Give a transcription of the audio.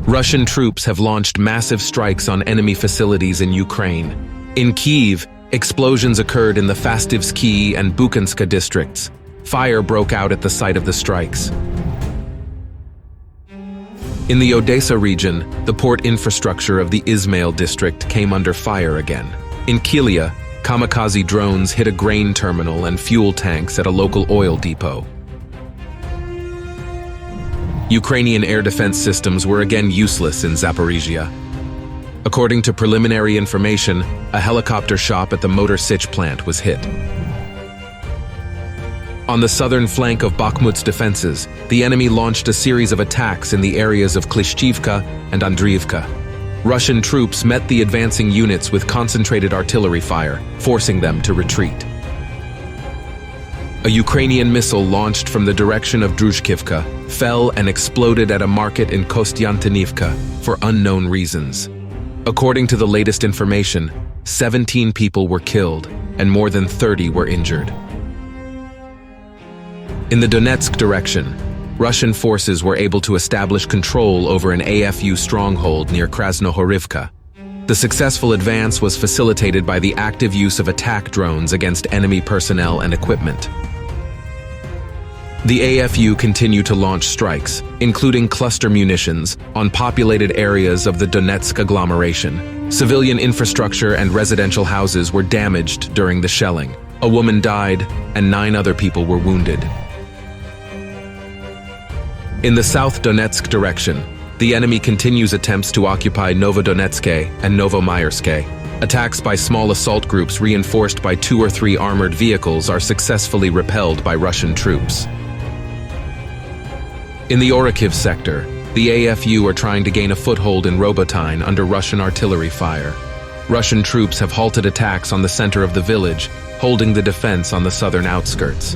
Russian troops have launched massive strikes on enemy facilities in Ukraine. In Kyiv, explosions occurred in the Fastivsky and Buchanska districts. Fire broke out at the site of the strikes. In the Odessa region, the port infrastructure of the Izmail district came under fire again. In Kyiv, kamikaze drones hit a grain terminal and fuel tanks at a local oil depot. Ukrainian air defense systems were again useless in Zaporizhia. According to preliminary information, a helicopter shop at the Motor Sich plant was hit. On the southern flank of Bakhmut's defenses, the enemy launched a series of attacks in the areas of Klishchivka and Andriivka. Russian troops met the advancing units with concentrated artillery fire, forcing them to retreat. A Ukrainian missile launched from the direction of Druzhkivka fell and exploded at a market in Kostyantinivka for unknown reasons. According to the latest information, 17 people were killed and more than 30 were injured. In the Donetsk direction, Russian forces were able to establish control over an AFU stronghold near Krasnohorivka. The successful advance was facilitated by the active use of attack drones against enemy personnel and equipment. The AFU continue to launch strikes, including cluster munitions, on populated areas of the Donetsk agglomeration. Civilian infrastructure and residential houses were damaged during the shelling. A woman died, and 9 other people were wounded. In the South Donetsk direction, the enemy continues attempts to occupy Novodonetsk and Novomayorsk. Attacks by small assault groups reinforced by 2 or 3 armored vehicles are successfully repelled by Russian troops. In the 𝐅𝐫𝐸 sector, the AFU are trying to gain a foothold in Robotyne under Russian artillery fire. Russian troops have halted attacks on the center of the village, holding the defense on the southern outskirts.